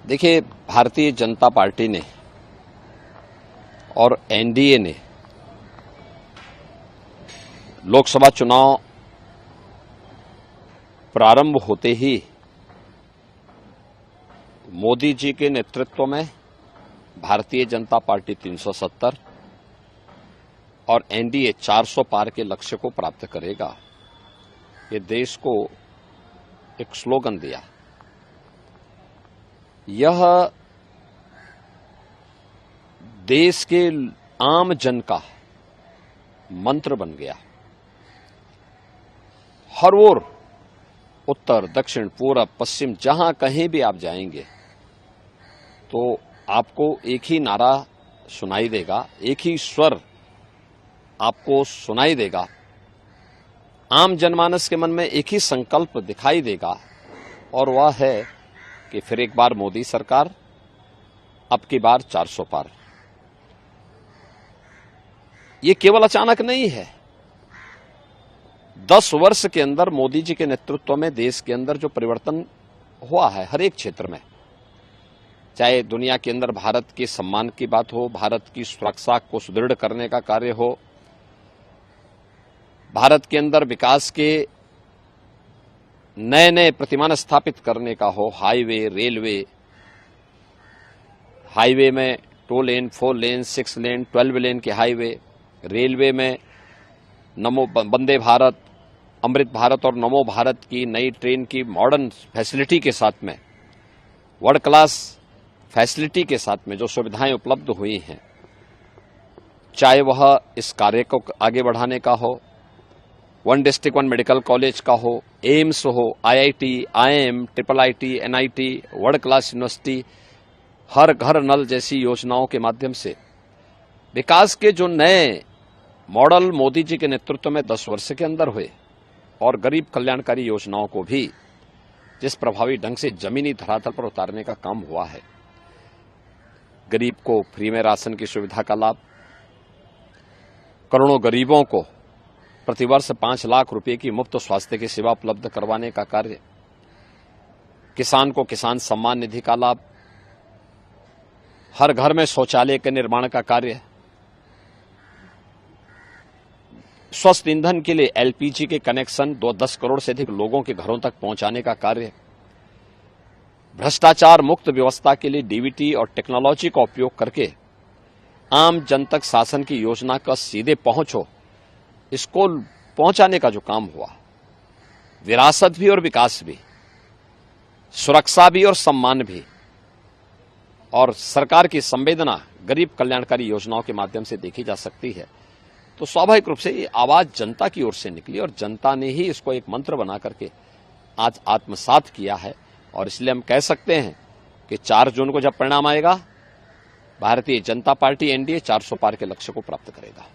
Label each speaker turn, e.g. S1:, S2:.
S1: देखिए, भारतीय जनता पार्टी ने और एनडीए ने लोकसभा चुनाव प्रारंभ होते ही मोदी जी के नेतृत्व में भारतीय जनता पार्टी 370 और एनडीए 400 पार के लक्ष्य को प्राप्त करेगा, ये देश को एक स्लोगन दिया। यह देश के आम जन का मंत्र बन गया। हर ओर, उत्तर, दक्षिण, पूरब, पश्चिम, जहां कहीं भी आप जाएंगे तो आपको एक ही नारा सुनाई देगा, एक ही स्वर आपको सुनाई देगा। आम जनमानस के मन में एक ही संकल्प दिखाई देगा और वह है कि फिर एक बार मोदी सरकार, अब की बार 400 पार। ये केवल अचानक नहीं है। 10 वर्ष के अंदर मोदी जी के नेतृत्व में देश के अंदर जो परिवर्तन हुआ है, हर एक क्षेत्र में, चाहे दुनिया के अंदर भारत के सम्मान की बात हो, भारत की सुरक्षा को सुदृढ़ करने का कार्य हो, भारत के अंदर विकास के नए नए प्रतिमान स्थापित करने का हो, हाईवे, रेलवे, हाईवे में 2 लेन, 4 लेन, 6 लेन, 12 लेन के हाईवे, रेलवे में नमो वंदे भारत, अमृत भारत और नमो भारत की नई ट्रेन की मॉडर्न फैसिलिटी के साथ में, वर्ल्ड क्लास फैसिलिटी के साथ में जो सुविधाएं उपलब्ध हुई हैं, चाहे वह इस कार्य को आगे बढ़ाने का हो, 1 डिस्ट्रिक्ट 1 मेडिकल कॉलेज का हो, एम्स हो, IIT, IIM, IIIT, NIT, world class university, हर घर नल जैसी योजनाओं के माध्यम से विकास के जो नए मॉडल मोदी जी के नेतृत्व में 10 वर्ष के अंदर हुए और गरीब कल्याणकारी योजनाओं को भी जिस प्रभावी ढंग से जमीनी धरातल पर उतारने का काम हुआ है, गरीब को फ्री में राशन की सुविधा का लाभ, करोड़ों गरीबों को प्रतिवर्ष 5 लाख रुपए की मुफ्त स्वास्थ्य की सेवा उपलब्ध करवाने का कार्य, किसान को किसान सम्मान निधि का लाभ, हर घर में शौचालय के निर्माण का कार्य, स्वस्थ ईंधन के लिए एलपीजी के कनेक्शन 10 करोड़ से अधिक लोगों के घरों तक पहुंचाने का कार्य, भ्रष्टाचार मुक्त व्यवस्था के लिए डीबीटी और टेक्नोलॉजी का उपयोग करके आम जन तक शासन की योजना का सीधे पहुंचो, इसको पहुंचाने का जो काम हुआ, विरासत भी और विकास भी, सुरक्षा भी और सम्मान भी, और सरकार की संवेदना गरीब कल्याणकारी योजनाओं के माध्यम से देखी जा सकती है, तो स्वाभाविक रूप से ये आवाज जनता की ओर से निकली और जनता ने ही इसको एक मंत्र बना करके आज आत्मसात किया है। और इसलिए हम कह सकते हैं कि 4 जून को जब परिणाम आएगा, भारतीय जनता पार्टी एनडीए 400 पार के लक्ष्य को प्राप्त करेगा।